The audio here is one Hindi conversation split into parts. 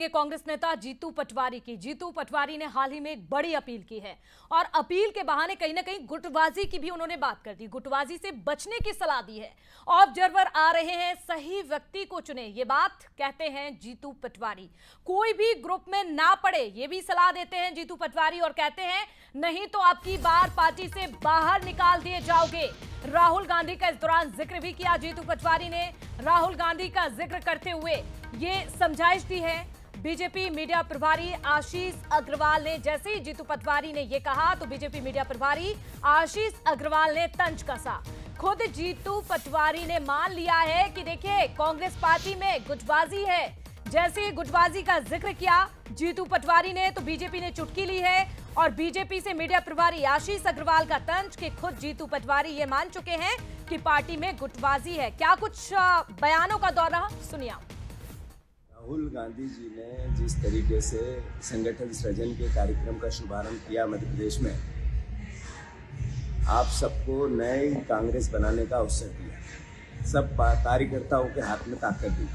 के कांग्रेस नेता जीतू पटवारी ने हाल ही में एक बड़ी अपील की है और अपील के बहाने कहीं ना कहीं गुटबाजी की भी उन्होंने बात कर दी। गुटबाजी से बचने की सलाह दी है। ऑब्जर्वर आ रहे हैं, सही व्यक्ति को चुने, ये बात कहते हैं जीतू पटवारी। कोई भी ग्रुप में ना पड़े, ये भी सलाह देते हैं जीतू पटवारी और कहते हैं नहीं तो आपकी बार पार्टी से बाहर निकाल दिए जाओगे। राहुल गांधी का इस दौरान जिक्र भी किया जीतू पटवारी ने। राहुल गांधी का जिक्र करते हुए ये समझाइश दी है बीजेपी मीडिया प्रभारी आशीष अग्रवाल ने। जैसे ही जीतू पटवारी ने ये कहा तो बीजेपी मीडिया प्रभारी आशीष अग्रवाल ने तंज कसा। खुद जीतू पटवारी ने मान लिया है कि देखिए कांग्रेस पार्टी में गुटबाजी है। जैसे ही गुटबाजी का जिक्र किया जीतू पटवारी ने तो बीजेपी ने चुटकी ली है और बीजेपी से मीडिया प्रभारी आशीष अग्रवाल का तंज कि खुद जीतू पटवारी ये मान चुके हैं कि पार्टी में गुटबाजी है। क्या कुछ बयानों का दौर रहा, सुनिए। राहुल गांधी जी ने जिस तरीके से संगठन सृजन के कार्यक्रम का शुभारंभ किया मध्य प्रदेश में, आप सबको नई कांग्रेस बनाने का अवसर दिया। सब कार्यकर्ताओं के हाथ में ताकत दी।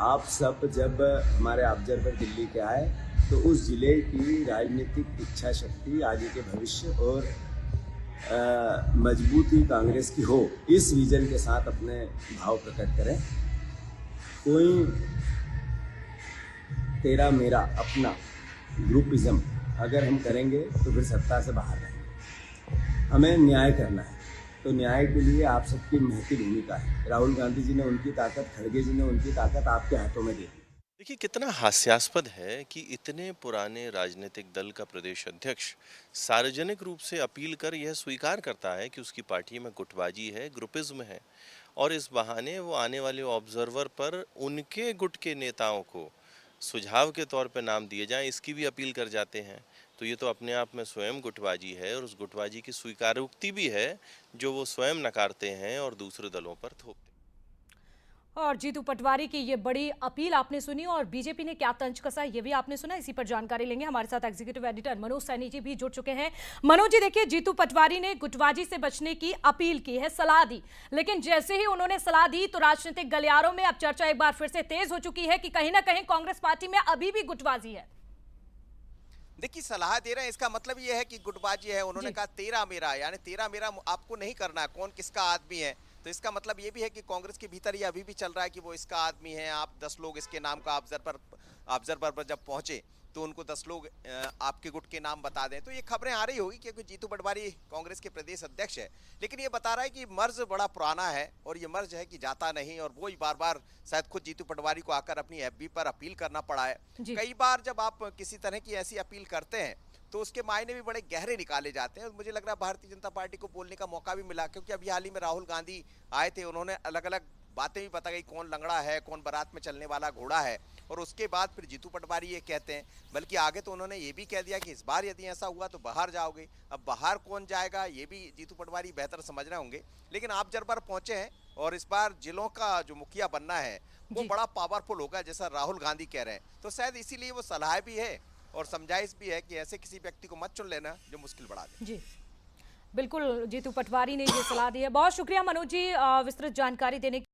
आप सब जब हमारे ऑब्जर्वर दिल्ली के आए तो उस जिले की राजनीतिक इच्छा शक्ति, आगे के भविष्य और मजबूती कांग्रेस की हो, इस विजन के साथ अपने भाव प्रकट करें। कोई तेरा मेरा अपना ग्रुपिज्म अगर हम करेंगे तो फिर सत्ता से बाहर रहेंगे। हमें न्याय करना है, तो न्याय के लिए आप सबकी महती भूमिका है। राहुल गांधी जी ने उनकी ताकत, खड़गे जी ने उनकी ताकत आपके हाथों में दे दी। देखिए कितना हास्यास्पद है कि इतने पुराने राजनीतिक दल का प्रदेश अध्यक्ष सार्वजनिक रूप से अपील कर यह स्वीकार करता है कि उसकी पार्टी में गुटबाजी है, ग्रुपिज्म है, और इस बहाने वो आने वाले ऑब्जर्वर पर उनके गुट के नेताओं को सुझाव के तौर पे नाम दिए जाएं, इसकी भी अपील कर जाते हैं। तो ये तो अपने आप में स्वयं गुटबाजी है और उस गुटबाजी की स्वीकारोक्ति भी है जो वो स्वयं नकारते हैं और दूसरे दलों पर थोपते हैं। और जीतू पटवारी की ये बड़ी अपील आपने सुनी और बीजेपी ने क्या तंज कसा ये भी आपने सुना। इसी पर जानकारी लेंगे, हमारे साथ एग्जीक्यूटिव एडिटर मनोज सैनी जी भी जुड़ चुके हैं। मनोज जी, देखिए जीतू पटवारी ने गुटबाजी से बचने की अपील की है, सलाह दी, लेकिन जैसे ही उन्होंने सलाह दी तो राजनीतिक गलियारों में अब चर्चा एक बार फिर से तेज हो चुकी है कि कहीं ना कहीं कांग्रेस पार्टी में अभी भी गुटबाजी है। देखिए, सलाह दे रहे हैं, इसका मतलब ये है कि गुटबाजी है। उन्होंने कहा तेरा मेरा, यानी तेरा मेरा आपको नहीं करना है, कौन किसका आदमी है। तो इसका मतलब ये भी है कि कांग्रेस के भीतर ये अभी भी चल रहा है कि वो इसका आदमी है। आप 10 लोग इसके नाम का ऑब्जर्वर पर जब पहुंचे तो उनको 10 लोग आपके गुट के नाम बता दें। तो ये खबरें आ रही होगी क्योंकि जीतू पटवारी कांग्रेस के प्रदेश अध्यक्ष है, लेकिन ये बता रहा है कि मर्ज बड़ा पुराना है और ये मर्ज है कि जाता नहीं। और वो ही बार बार शायद खुद जीतू पटवारी को आकर अपनी एफबी पर अपील करना पड़ा है। कई बार जब आप किसी तरह की ऐसी अपील करते हैं तो उसके मायने भी बड़े गहरे निकाले जाते हैं। मुझे लग रहा है भारतीय जनता पार्टी को बोलने का मौका भी मिला, क्योंकि अभी हाल ही में राहुल गांधी आए थे, उन्होंने अलग अलग बातें भी बता गई, कौन लंगड़ा है, कौन बारात में चलने वाला घोड़ा है। और उसके बाद फिर जीतू पटवारी ये कहते हैं, बल्कि आगे तो उन्होंने ये भी कह दिया कि इस बार यदि ऐसा हुआ तो बाहर जाओगे। अब बाहर कौन जाएगा ये भी जीतू पटवारी बेहतर समझ रहे होंगे, लेकिन आप ऑब्जर्वर पहुंचे हैं और इस बार जिलों का जो मुखिया बनना है वो बड़ा पावरफुल होगा, जैसा राहुल गांधी कह रहे हैं। तो शायद इसीलिए वो सलाह भी है और समझाइश भी है कि ऐसे किसी व्यक्ति को मत चुन लेना जो मुश्किल बढ़ा दे। जी बिल्कुल, जीतू पटवारी ने ये सलाह दी है। बहुत शुक्रिया मनोज जी विस्तृत जानकारी देने